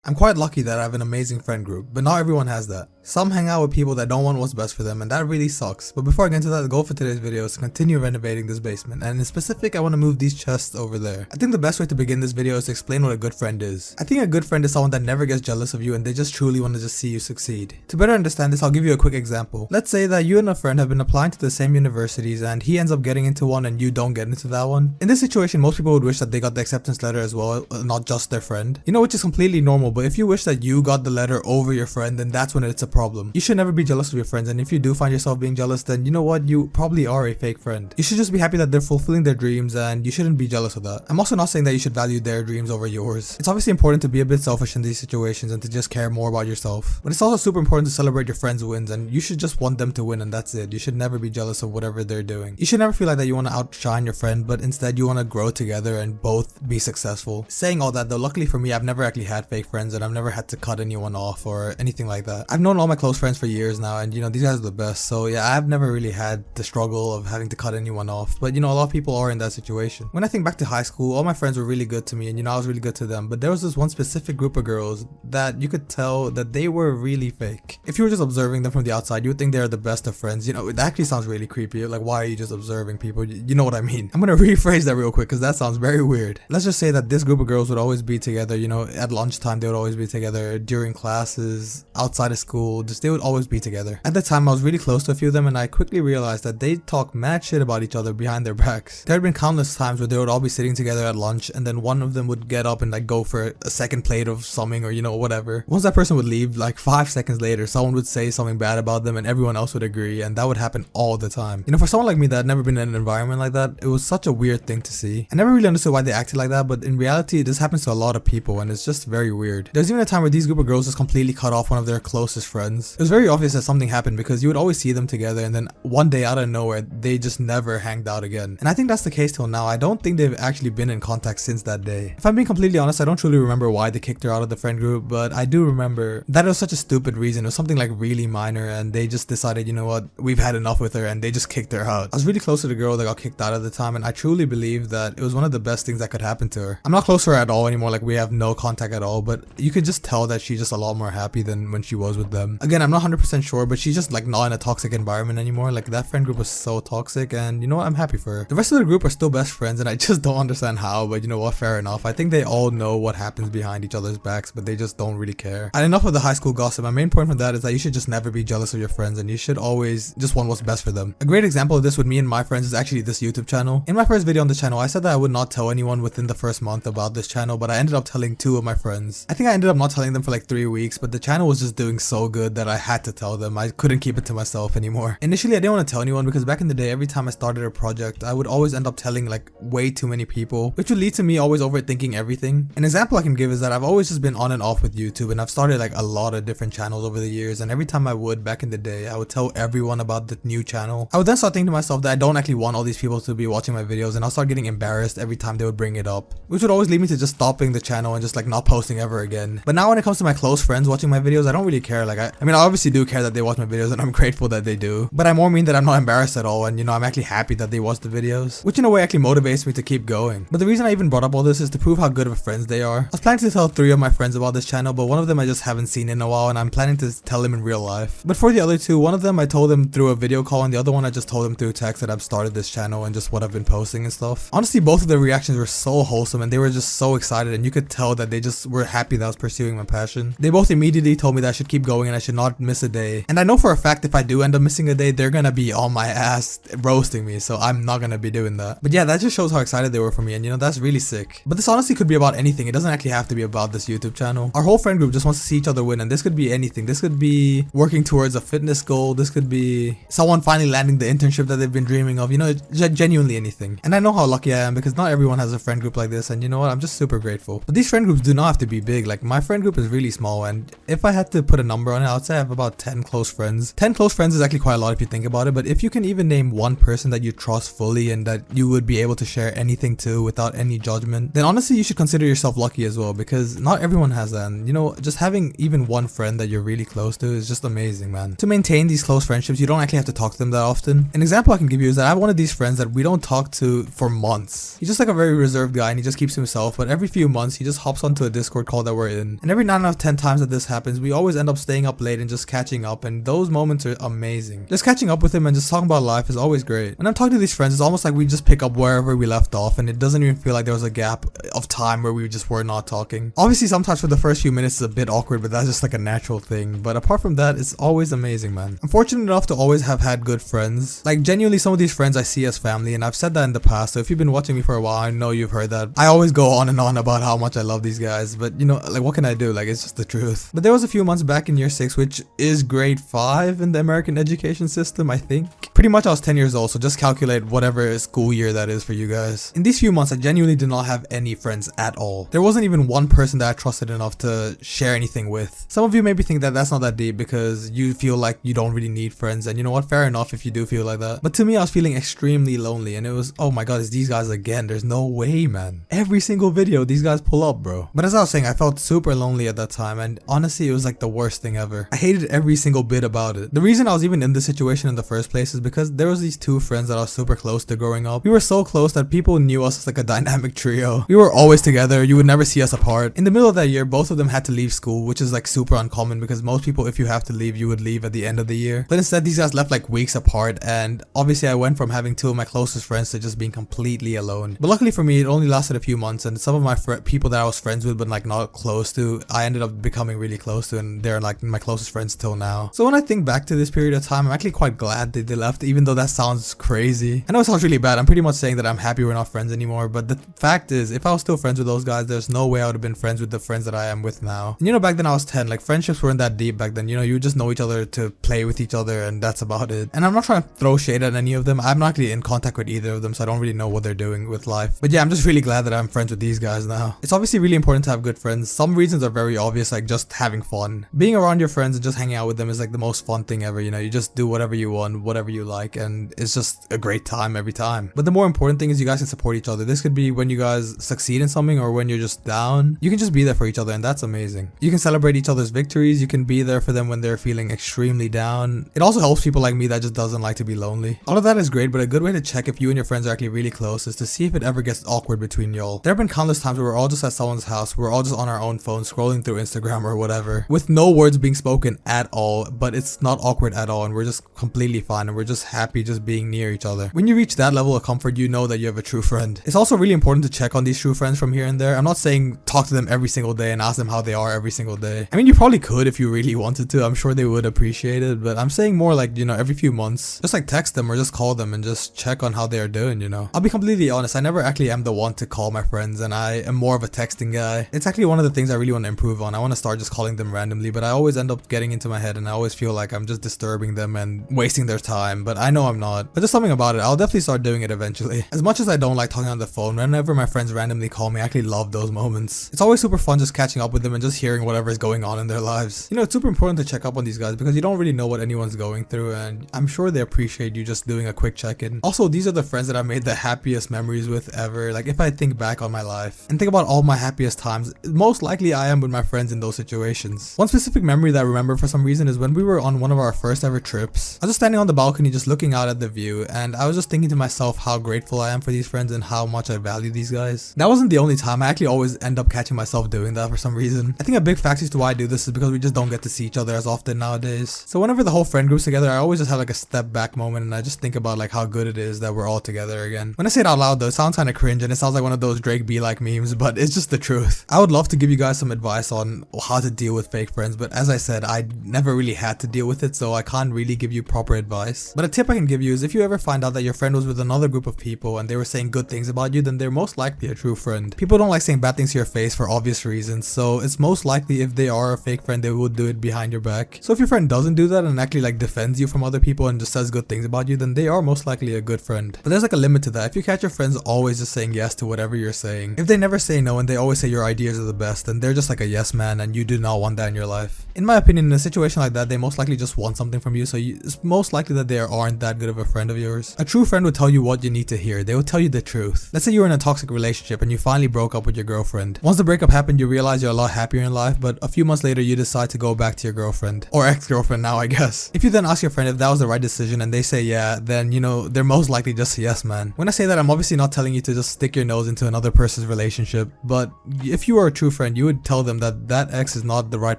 I'm quite lucky that I have an amazing friend group, but not everyone has that. Some hang out with people that don't want what's best for them, and that really sucks. But before I get into that, the goal for today's video is to continue renovating this basement, and in specific, I want to move these chests over there. I think the best way to begin this video is to explain what a good friend is. I think a good friend is someone that never gets jealous of you and they just truly want to just see you succeed. To better understand this, I'll give you a quick example. Let's say that you and a friend have been applying to the same universities and he ends up getting into one and you don't get into that one. In this situation, most people would wish that they got the acceptance letter as well, not just their friend. You know, which is completely normal, but if you wish that you got the letter over your friend, then that's when it's a problem. You should never be jealous of your friends, and if you do find yourself being jealous, then you know what, you probably are a fake friend. You should just be happy that they're fulfilling their dreams, and you shouldn't be jealous of that. I'm also not saying that you should value their dreams over yours. It's obviously important to be a bit selfish in these situations and to just care more about yourself, but it's also super important to celebrate your friends' wins, and you should just want them to win, and that's it. You should never be jealous of whatever they're doing. You should never feel like that you want to outshine your friend, but instead you want to grow together and both be successful. Saying all that though, luckily for me, I've never actually had fake friends, and I've never had to cut anyone off or anything like that. I've known all my close friends for years now, and you know, these guys are the best. So yeah, I've never really had the struggle of having to cut anyone off, but you know, a lot of people are in that situation. When I think back to high school, all my friends were really good to me, and you know, I was really good to them, but there was this one specific group of girls that you could tell that they were really fake. If you were just observing them from the outside, you would think they're the best of friends. You know, it actually sounds really creepy. Like, why are you just observing people? You know what I mean? I'm gonna rephrase that real quick because that sounds very weird. Let's just say that this group of girls would always be together. You know, at lunchtime they would always be together, during classes, outside of school, just they would always be together. At the time, I was really close to a few of them, and I quickly realized that they talk mad shit about each other behind their backs. There had been countless times where they would all be sitting together at lunch, and then one of them would get up and like go for a second plate of something, or you know, whatever. Once that person would leave, like 5 seconds later, someone would say something bad about them and everyone else would agree, and that would happen all the time. You know, for someone like me that had never been in an environment like that, it was such a weird thing to see. I never really understood why they acted like that, but in reality, this happens to a lot of people, and it's just very weird. There's even a time where these group of girls just completely cut off one of their closest friends. It was very obvious that something happened because you would always see them together, and then one day out of nowhere, they just never hanged out again. And I think that's the case till now. I don't think they've actually been in contact since that day. If I'm being completely honest, I don't truly remember why they kicked her out of the friend group, but I do remember that it was such a stupid reason. It was something like really minor, and they just decided, you know what, we've had enough with her, and they just kicked her out. I was really close to the girl that got kicked out at the time, and I truly believe that it was one of the best things that could happen to her. I'm not close to her at all anymore, like we have no contact at all, but you could just tell that she's just a lot more happy than when she was with them. Again, I'm not 100% sure, but she's just like not in a toxic environment anymore. Like that friend group was so toxic, and you know what, I'm happy for her. The rest of the group are still best friends, and I just don't understand how, but you know what, fair enough. I think they all know what happens behind each other's backs, but they just don't really care. And enough of the high school gossip. My main point from that is that you should just never be jealous of your friends, and you should always just want what's best for them. A great example of this with me and my friends is actually this YouTube channel. In my first video on this channel, I said that I would not tell anyone within the first month about this channel, but I ended up telling 2 of my friends. I think I ended up not telling them for like 3 weeks, but the channel was just doing so good that I had to tell them. I couldn't keep it to myself anymore. Initially, I didn't want to tell anyone because back in the day, every time I started a project, I would always end up telling like way too many people, which would lead to me always overthinking everything. An example I can give is that I've always just been on and off with YouTube, and I've started like a lot of different channels over the years, and every time I would back in the day, I would tell everyone about the new channel. I would then start thinking to myself that I don't actually want all these people to be watching my videos, and I'll start getting embarrassed every time they would bring it up, which would always lead me to just stopping the channel and just like not posting ever again. But now when it comes to my close friends watching my videos, I don't really care. Like I mean, I obviously do care that they watch my videos, and I'm grateful that they do, but I more mean that I'm not embarrassed at all, and you know, I'm actually happy that they watch the videos, which in a way actually motivates me to keep going. But the reason I even brought up all this is to prove how good of friends they are. I was planning to tell 3 of my friends about this channel, but one of them I just haven't seen in a while, and I'm planning to tell him in real life. But for the other 2, one of them I told him through a video call, and the other one I just told him through text that I've started this channel and just what I've been posting and stuff. Honestly, both of their reactions were so wholesome, and they were just so excited, and you could tell that they just were happy that I was pursuing my passion. They both immediately told me that I should keep going and I should not miss a day. And I know for a fact if I do end up missing a day, they're gonna be on my ass roasting me, so I'm not gonna be doing that. But yeah, that just shows how excited they were for me, and you know, that's really sick. But this honestly could be about anything. It doesn't actually have to be about this YouTube channel. Our whole friend group just wants to see each other win, and this could be anything. This could be working towards a fitness goal. This could be someone finally landing the internship that they've been dreaming of. You know, genuinely anything. And I know how lucky I am because not everyone has a friend group like this, and you know what, I'm just super grateful. But these friend groups do not have to be big. Like my friend group is really small, and if I had to put a number on about it, I would say I have about 10 close friends. 10 close friends is actually quite a lot if you think about it, but if you can even name one person that you trust fully and that you would be able to share anything to without any judgment, then honestly you should consider yourself lucky as well, because not everyone has that. And you know, just having even one friend that you're really close to is just amazing, man. To maintain these close friendships, you don't actually have to talk to them that often. An example I can give you is that I have one of these friends that we don't talk to for months. He's just like a very reserved guy and he just keeps to himself, but every few months he just hops onto a Discord call that we're in. And every 9 out of 10 times that this happens, we always end up staying up late and just catching up, and those moments are amazing. Just catching up with him and just talking about life is always great. When I'm talking to these friends, it's almost like we just pick up wherever we left off, and it doesn't even feel like there was a gap of time where we just were not talking. Obviously sometimes for the first few minutes it's a bit awkward, but that's just like a natural thing. But apart from that, it's always amazing, man. I'm fortunate enough to always have had good friends. Like genuinely, some of these friends I see as family, and I've said that in the past, so if you've been watching me for a while, I know you've heard that. I always go on and on about how much I love these guys, but you know, like what can I do? Like it's just the truth. But there was a few months back in year 6, which is grade 5 in the American education system, I think. Pretty much I was 10 years old, so just calculate whatever school year that is for you guys. In these few months, I genuinely did not have any friends at all. There wasn't even one person that I trusted enough to share anything with. Some of you maybe think that that's not that deep because you feel like you don't really need friends, and you know what, fair enough if you do feel like that. But to me, I was feeling extremely lonely, and it was, oh my god, it's these guys again. There's no way, man. Every single video these guys pull up, bro. But as I was saying, I felt super lonely at that time, and honestly it was like the worst thing ever. I hated every single bit about it. The reason I was even in this situation in the first place is because there was these 2 friends that I was super close to growing up. We were so close that people knew us as like a dynamic trio. We were always together. You would never see us apart. In the middle of that year, both of them had to leave school, which is like super uncommon because most people, if you have to leave, you would leave at the end of the year. But instead these guys left like weeks apart, and obviously I went from having 2 of my closest friends to just being completely alone. But luckily for me, it only lasted a few months, and some of my people that I was friends with but like not close to, I ended up becoming really close to, and they're like my closest friends till now. So when I think back to this period of time, I'm actually quite glad that they left, even though that sounds crazy. I know it sounds really bad. I'm pretty much saying that I'm happy we're not friends anymore, but the fact is, if I was still friends with those guys, there's no way I would have been friends with the friends that I am with now. And you know, back then I was 10, like friendships weren't that deep back then. You know, you just know each other to play with each other, and that's about it. And I'm not trying to throw shade at any of them. I'm not actually in contact with either of them, so I don't really know what they're doing with life. But yeah, I'm just really glad that I'm friends with these guys now. It's obviously really important to have good friends. Some reasons are very obvious, like just having fun. Being around your friends and just hanging out with them is like the most fun thing ever. You know, you just do whatever you want, whatever you like, and it's just a great time every time. But the more important thing is you guys can support each other. This could be when you guys succeed in something or when you're just down. You can just be there for each other, and that's amazing. You can celebrate each other's victories. You can be there for them when they're feeling extremely down. It also helps people like me that just doesn't like to be lonely. All of that is great, but a good way to check if you and your friends are actually really close is to see if it ever gets awkward between y'all. There have been countless times where we're all just at someone's house, we're all just on our own phone scrolling through Instagram or whatever, with no words being spoken at all, but it's not awkward at all, and we're just completely fine, and we're just happy just being near each other. When you reach that level of comfort, you know that you have a true friend. It's also really important to check on these true friends from here and there. I'm not saying talk to them every single day and ask them how they are every single day. I mean, you probably could if you really wanted to. I'm sure they would appreciate it, but I'm saying more like, you know, every few months, just like text them or just call them and just check on how they are doing, you know. I'll be completely honest, I never actually am the one to call my friends, and I am more of a texting guy. It's actually one of the things I really want to improve on. I want to start just calling them randomly, but I always end up getting into my head, and I always feel like I'm just disturbing them and wasting their time, but I know I'm not. But there's something about it. I'll definitely start doing it eventually. As much as I don't like talking on the phone, whenever my friends randomly call me, I actually love those moments. It's always super fun just catching up with them and just hearing whatever is going on in their lives. You know, it's super important to check up on these guys because you don't really know what anyone's going through, and I'm sure they appreciate you just doing a quick check-in. Also, these are the friends that I made the happiest memories with ever. Like, if I think back on my life and think about all my happiest times, most likely I am with my friends in those situations. One specific memory that I remember for some reason is when we were on one of our first ever trips. I was just standing on the balcony just looking out at the view, and I was just thinking to myself how grateful I am for these friends and how much I value these guys. That wasn't the only time. I actually always end up catching myself doing that for some reason. I think a big factor as to why I do this is because we just don't get to see each other as often nowadays. So whenever the whole friend group's together, I always just have like a step back moment, and I just think about like how good it is that we're all together again. When I say it out loud though, it sounds kind of cringe and it sounds like one of those Drake be like memes, but it's just the truth. I would love to give you guys some advice on how to deal with fake friends, but as I said, I never really had to deal with it, so I can't really give you proper advice. But a tip I can give you is if you ever find out that your friend was with another group of people and they were saying good things about you, then they're most likely a true friend. People don't like saying bad things to your face for obvious reasons, so it's most likely if they are a fake friend, they would do it behind your back. So if your friend doesn't do that and actually like defends you from other people and just says good things about you, then they are most likely a good friend. But there's like a limit to that. If you catch your friends always just saying yes to whatever you're saying, if they never say no and they always say your ideas are the best, then they're just like a yes man, and you do not want that in your life. In my opinion, in a situation like that, they most likely just want something from you, so it's most likely that they aren't that good of a friend of yours. A true friend would tell you what you need to hear. They will tell you the truth. Let's say you were in a toxic relationship and you finally broke up with your girlfriend. Once the breakup happened, you realize you're a lot happier in life, but a few months later you decide to go back to your girlfriend. Or ex-girlfriend now, I guess. If you then ask your friend if that was the right decision and they say yeah, then you know, they're most likely just a yes man. When I say that, I'm obviously not telling you to just stick your nose into another person's relationship, but if you are a true friend, you would tell them that that ex is not the right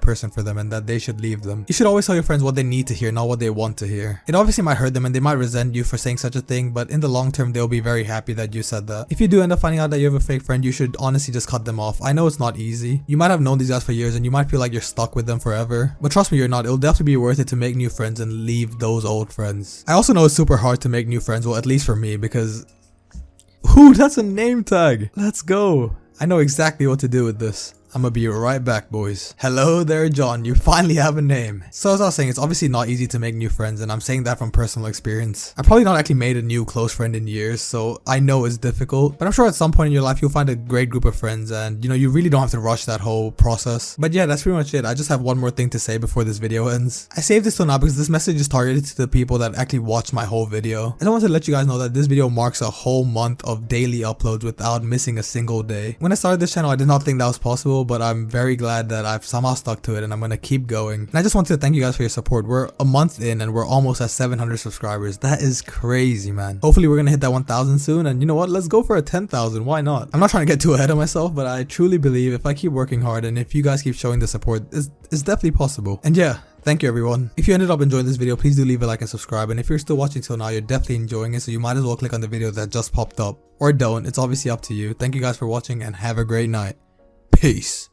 person for them and that they should leave them. You should always tell your friends what they need to hear, not what they want to hear. It obviously might hurt them and they might resent you for saying such a thing, but in the long term, they'll be very happy that you said that. If you do end up finding out that you have a fake friend, you should honestly just cut them off. I know it's not easy. You might have known these guys for years and you might feel like you're stuck with them forever, but trust me, you're not. It'll definitely be worth it to make new friends and leave those old friends. I also know it's super hard to make new friends, well, at least for me, because ooh, that's a name tag. Let's go. I know exactly what to do with this. I'm gonna be right back, boys. Hello there, John. You finally have a name. So as I was saying, it's obviously not easy to make new friends, and I'm saying that from personal experience. I've probably not actually made a new close friend in years, so I know it's difficult. But I'm sure at some point in your life, you'll find a great group of friends, and you know, you really don't have to rush that whole process. But yeah, that's pretty much it. I just have one more thing to say before this video ends. I saved this till now because this message is targeted to the people that actually watched my whole video. And I want to let you guys know that this video marks a whole month of daily uploads without missing a single day. When I started this channel, I did not think that was possible, but I'm very glad that I've somehow stuck to it and I'm gonna keep going. And I just want to thank you guys for your support. We're a month in and we're almost at 700 subscribers. That is crazy, man. Hopefully we're gonna hit that 1,000 soon, and you know what, let's go for a 10,000. Why not? I'm not trying to get too ahead of myself, but I truly believe if I keep working hard and if you guys keep showing the support, it's definitely possible. And yeah, thank you everyone. If you ended up enjoying this video, please do leave a like and subscribe, and if you're still watching till now, you're definitely enjoying it, so you might as well click on the video that just popped up. Or don't, it's obviously up to you. Thank you guys for watching and have a great night. Peace.